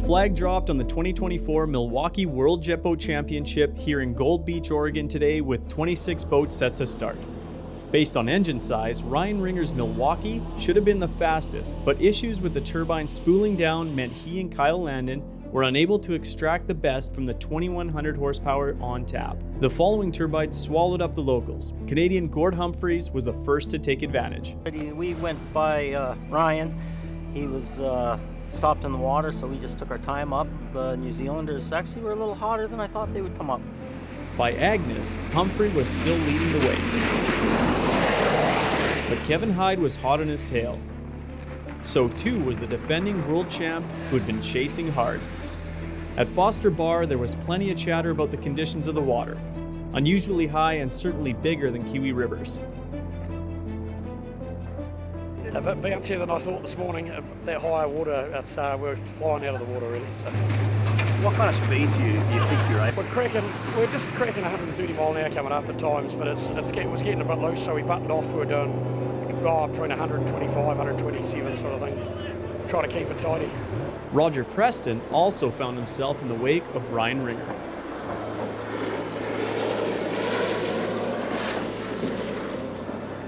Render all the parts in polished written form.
flag dropped on the 2024 Milwaukee World Jet Boat Championship here in Gold Beach, Oregon today with 26 boats set to start. Based on engine size, Ryan Ringer's Milwaukee should have been the fastest, but issues with the turbine spooling down meant he and Kyle Landon were unable to extract the best from the 2100 horsepower on tap. The following turbine swallowed up the locals. Canadian Gord Humphreys was the first to take advantage. We went by Ryan. He was stopped in the water, so we just took our time up. The New Zealanders actually were a little hotter than I thought they would come up. By Agnes, Humphrey was still leading the way. But Kevin Hyde was hot on his tail. So too was the defending world champ who had been chasing hard. At Foster Bar, there was plenty of chatter about the conditions of the water, unusually high and certainly bigger than Kiwi Rivers. A bit bouncier than I thought this morning. That higher water, we're flying out of the water really. So. What kind of speed do you think you're able? We're just cracking 130 mile an hour coming up at times, but it was getting a bit loose, so we buttoned off. We were doing between 125, 127 sort of thing. Try to keep it tidy. Roger Preston also found himself in the wake of Ryan Ringer.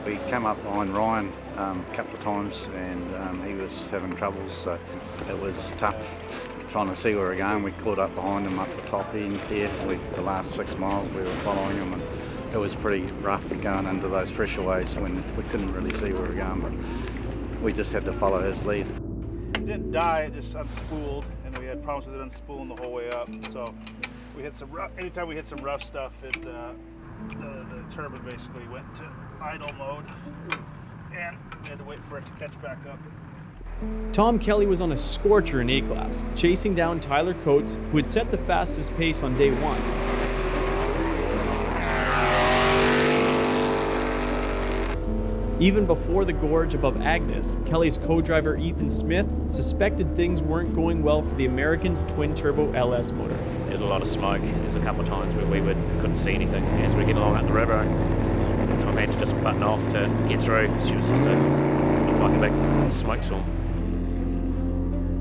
We came up behind Ryan a couple of times and he was having troubles, so it was tough trying to see where we were going. We caught up behind him up the top end there. The last 6 miles we were following him, and it was pretty rough going into those pressure waves when we couldn't really see where we were going, but we just had to follow his lead. It didn't die, it just unspooled, and we had problems with it unspooling the whole way up. So we hit some rough, anytime we hit some rough stuff, the turbine basically went to idle mode, and we had to wait for it to catch back up. Tom Kelly was on a scorcher in A-Class, chasing down Tyler Coates, who had set the fastest pace on day one. Even before the gorge above Agnes, Kelly's co-driver Ethan Smith suspected things weren't going well for the American's twin-turbo LS motor. There's a lot of smoke. There's a couple of times where we couldn't see anything as we get along up the river. Tom had to just button off to get through. She was just looked like a big smoke storm.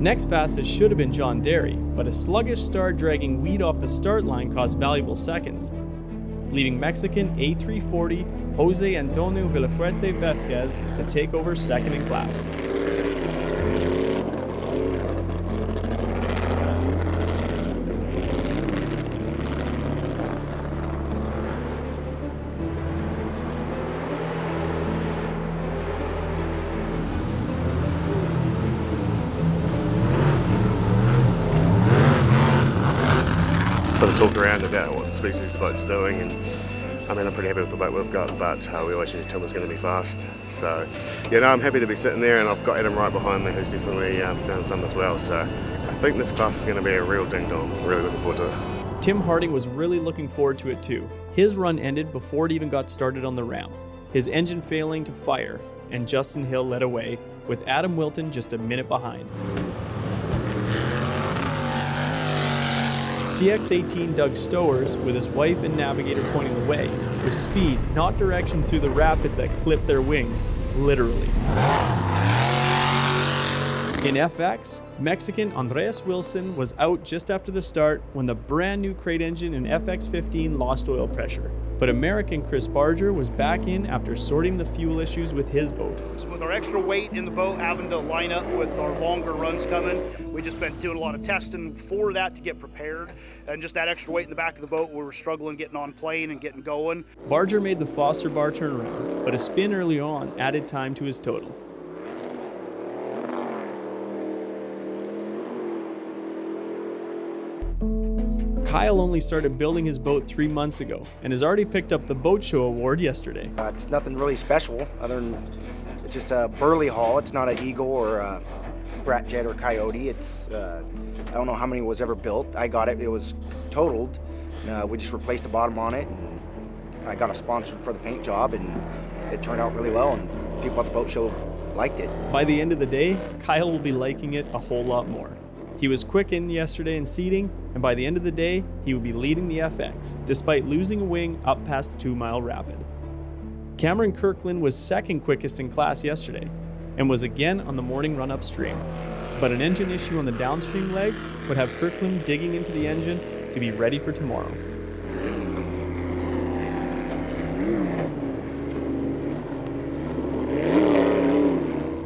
Next fastest should have been John Derry, but a sluggish start dragging Weed off the start line cost valuable seconds, leaving Mexican A340 Jose Antonio Villafuerte Vesquez to take over second in class. Sort of talk around about what the species of boat's doing, and I mean, I'm pretty happy with the boat we've got, but we always knew Tim was going to be fast. So, yeah, no, I'm happy to be sitting there, and I've got Adam right behind me, who's definitely found some as well. So, I think this class is going to be a real ding-dong. Really looking forward to it. Tim Harding was really looking forward to it too. His run ended before it even got started on the ramp, his engine failing to fire, and Justin Hill led away, with Adam Wilton just a minute behind. CX-18 Doug Stowers, with his wife and navigator pointing the way, with speed, not direction through the rapid that clipped their wings, literally. In FX, Mexican Andreas Wilson was out just after the start when the brand new crate engine in FX-15 lost oil pressure. But American Chris Barger was back in after sorting the fuel issues with his boat. With our extra weight in the boat, having to line up with our longer runs coming, we've just been doing a lot of testing for that to get prepared. And just that extra weight in the back of the boat, we were struggling getting on plane and getting going. Barger made the Foster Bar turnaround, but a spin early on added time to his total. Kyle only started building his boat 3 months ago and has already picked up the Boat Show award yesterday. It's nothing really special other than it's just a Burley hull. It's not an Eagle or a Brat Jet or Coyote. It's I don't know how many was ever built. I got it. It was totaled. We just replaced the bottom on it. And I got a sponsor for the paint job, and it turned out really well. And people at the Boat Show liked it. By the end of the day, Kyle will be liking it a whole lot more. He was quick in yesterday in seating, and by the end of the day, he would be leading the FX, despite losing a wing up past the 2-mile rapid. Cameron Kirkland was second quickest in class yesterday, and was again on the morning run upstream. but an engine issue on the downstream leg would have Kirkland digging into the engine to be ready for tomorrow.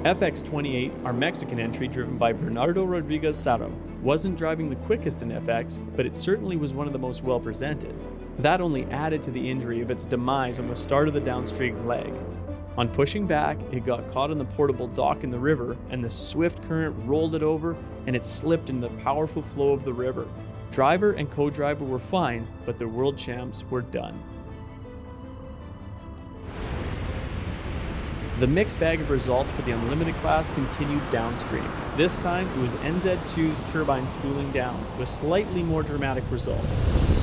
FX28, our Mexican entry driven by Bernardo Rodriguez Saro, wasn't driving the quickest in FX, but it certainly was one of the most well presented. That only added to the injury of its demise on the start of the downstream leg. On pushing back, it got caught in the portable dock in the river, and the swift current rolled it over, and it slipped into the powerful flow of the river. Driver and co-driver were fine, but the world champs were done. The mixed bag of results for the Unlimited class continued downstream. This time, it was NZ2's turbine spooling down, with slightly more dramatic results.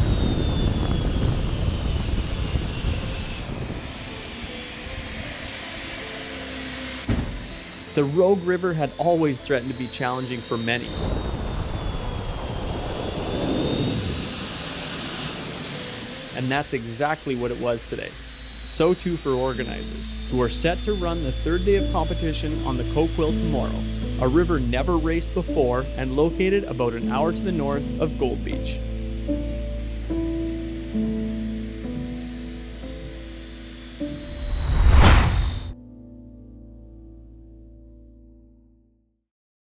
The Rogue River had always threatened to be challenging for many. And that's exactly what it was today. So too for organizers, who are set to run the third day of competition on the Coquille tomorrow, a river never raced before and located about an hour to the north of Gold Beach.